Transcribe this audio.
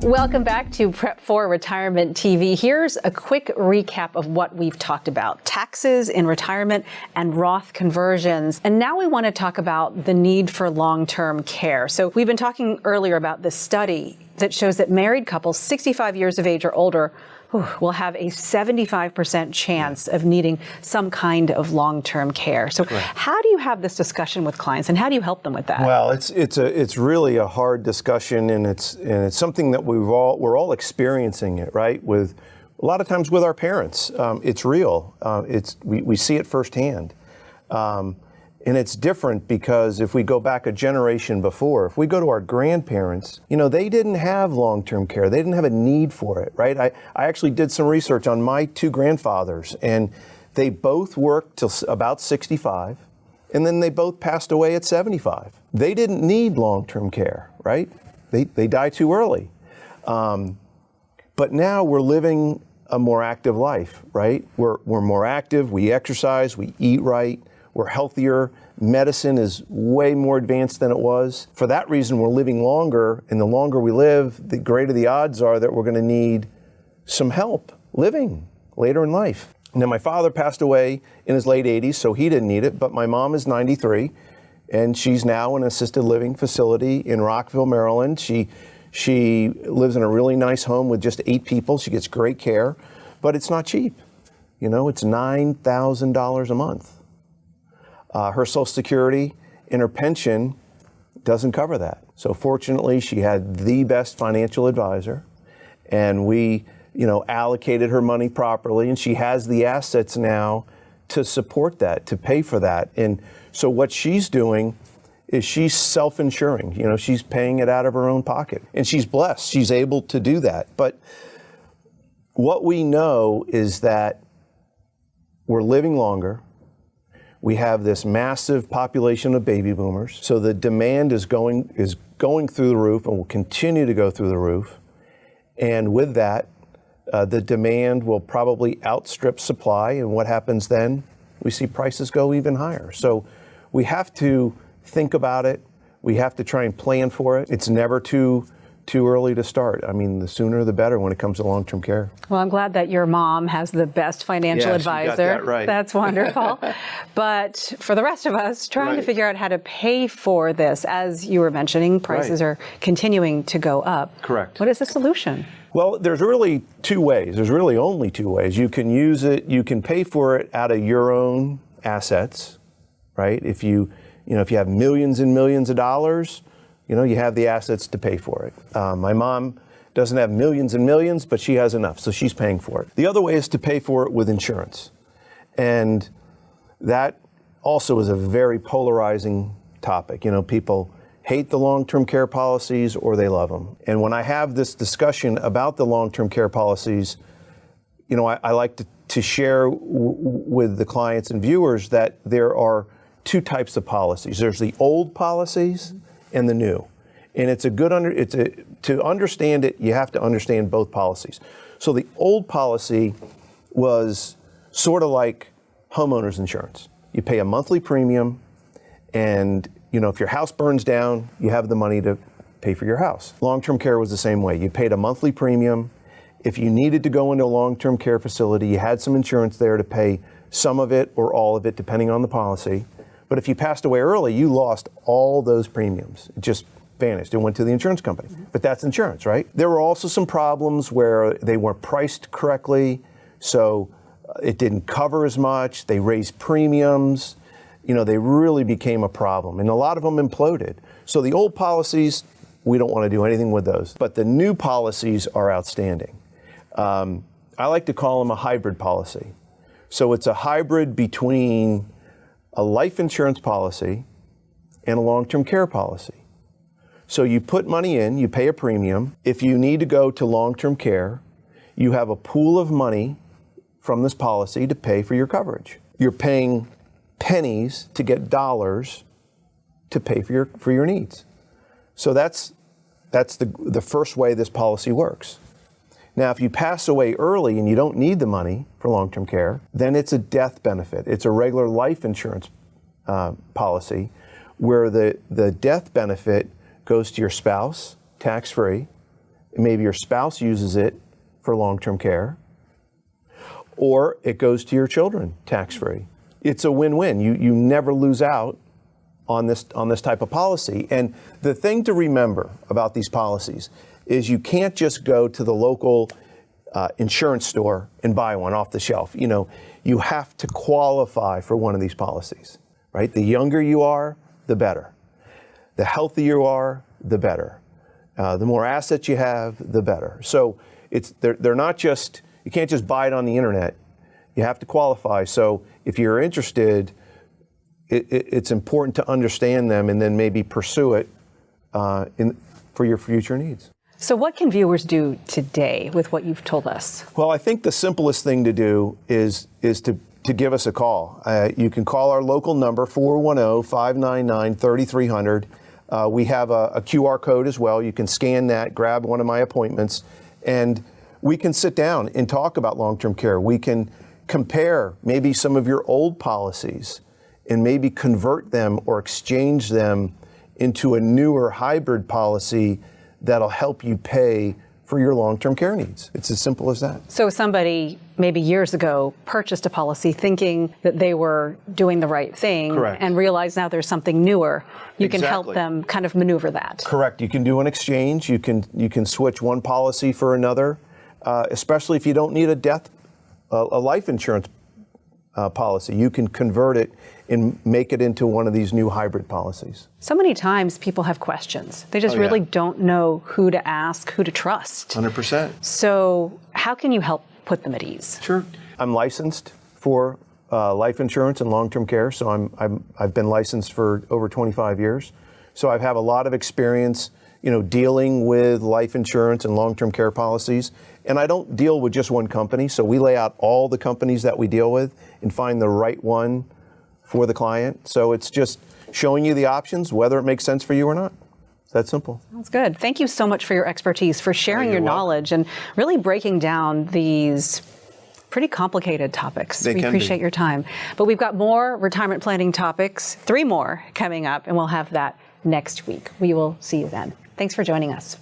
Welcome back to Prep for Retirement TV. Here's a quick recap of what we've talked about: taxes in retirement and Roth conversions. And now we want to talk about the need for long-term care. So we've been talking earlier about this study that shows that married couples 65 years of age or older will have a 75% chance of needing some kind of long-term care. So how do you have this discussion with clients, and how do you help them with that? Well, it's really a hard discussion, and it's something that we're all experiencing it, right? With a lot of times with our parents, it's real. We see it firsthand. And it's different because if we go back a generation before, if we go to our grandparents, they didn't have long-term care. They didn't have a need for it, right? I actually did some research on my two grandfathers, and they both worked till about 65, and then they both passed away at 75. They didn't need long-term care, right? They died too early. But now we're living a more active life, right? We're more active, we exercise, we eat right, we're healthier. Medicine is way more advanced than it was. For that reason, we're living longer, and the longer we live, the greater the odds are that we're going to need some help living later in life. Now, my father passed away in his late 80s, so he didn't need it, but my mom is 93, and she's now in an assisted living facility in Rockville, Maryland. She lives in a really nice home with just 8 people. She gets great care, but it's not cheap. It's $9,000 a month. Her Social Security and her pension doesn't cover that. So fortunately, she had the best financial advisor, and we, allocated her money properly, and she has the assets now to support that, to pay for that. And so what she's doing is she's self-insuring. She's paying it out of her own pocket, and she's blessed. She's able to do that. But what we know is that we're living longer. We have this massive population of baby boomers, so the demand is going through the roof and will continue to go through the roof. And with that, the demand will probably outstrip supply, and what happens then? We see prices go even higher. So we have to think about it. We have to try and plan for it. It's never too early to start. I mean, the sooner the better when it comes to long-term care. Well, I'm glad that your mom has the best financial advisor. You got that right. That's wonderful. But for the rest of us, trying to figure out how to pay for this, as you were mentioning, prices are continuing to go up. Correct. What is the solution? Well, there's really 2 ways. There's really only 2 ways. You can use it, you can pay for it out of your own assets, right? If you have millions and millions of dollars, you have the assets to pay for it. My mom doesn't have millions and millions, but she has enough, so she's paying for it. The other way is to pay for it with insurance. And that also is a very polarizing topic. People hate the long-term care policies or they love them. And when I have this discussion about the long-term care policies, I like to share with the clients and viewers that there are 2 types of policies. There's the old policies and the new. And to understand it, you have to understand both policies. So the old policy was sort of like homeowners insurance. You pay a monthly premium, and if your house burns down, you have the money to pay for your house. Long-term care was the same way. You paid a monthly premium. If you needed to go into a long-term care facility, you had some insurance there to pay some of it or all of it, depending on the policy. But if you passed away early, you lost all those premiums. It just vanished. It went to the insurance company. But that's insurance, right? There were also some problems where they weren't priced correctly, so it didn't cover as much. They raised premiums. They really became a problem, and a lot of them imploded. So the old policies, we don't want to do anything with those. But the new policies are outstanding. I like to call them a hybrid policy. So it's a hybrid between a life insurance policy and a long-term care policy. So you put money in, you pay a premium. If you need to go to long-term care, you have a pool of money from this policy to pay for your coverage. You're paying pennies to get dollars to pay for your needs. So that's the first way this policy works. Now, if you pass away early and you don't need the money for long-term care, then it's a death benefit. It's a regular life insurance policy where the death benefit goes to your spouse, tax-free, maybe your spouse uses it for long-term care, or it goes to your children tax-free. It's a win-win. You never lose out on this type of policy. And the thing to remember about these policies is you can't just go to the local insurance store and buy one off the shelf. You know, you have to qualify for one of these policies, right? The younger you are, the better. The healthier you are, the better. The more assets you have, the better. So they're not just, you can't just buy it on the internet. You have to qualify. So if you're interested, it's important to understand them and then maybe pursue it for your future needs. So what can viewers do today with what you've told us? Well, I think the simplest thing to do is to give us a call. You can call our local number, 410-599-3300. We have a QR code as well. You can scan that, grab one of my appointments, and we can sit down and talk about long-term care. We can compare maybe some of your old policies and maybe convert them or exchange them into a newer hybrid policy that'll help you pay for your long-term care needs. It's as simple as that. So somebody maybe years ago purchased a policy thinking that they were doing the right thing. Correct. And realized now there's something newer. You can help Exactly. them kind of maneuver that. Correct. You can do an exchange. You can switch one policy for another, especially if you don't need a life insurance policy. You can convert it and make it into one of these new hybrid policies. So many times people have questions. They just really don't know who to ask, who to trust. 100%. So how can you help put them at ease? Sure. I'm licensed for life insurance and long-term care, so I've been licensed for over 25 years. So I have a lot of experience, dealing with life insurance and long-term care policies. And I don't deal with just one company, so we lay out all the companies that we deal with and find the right one for the client. So it's just showing you the options, whether it makes sense for you or not. It's that simple. That's good. Thank you so much for your expertise, for sharing your welcome. knowledge and really breaking down these pretty complicated topics. We appreciate your time. But we've got more retirement planning topics, 3 more coming up, and we'll have that next week. We will see you then. Thanks for joining us.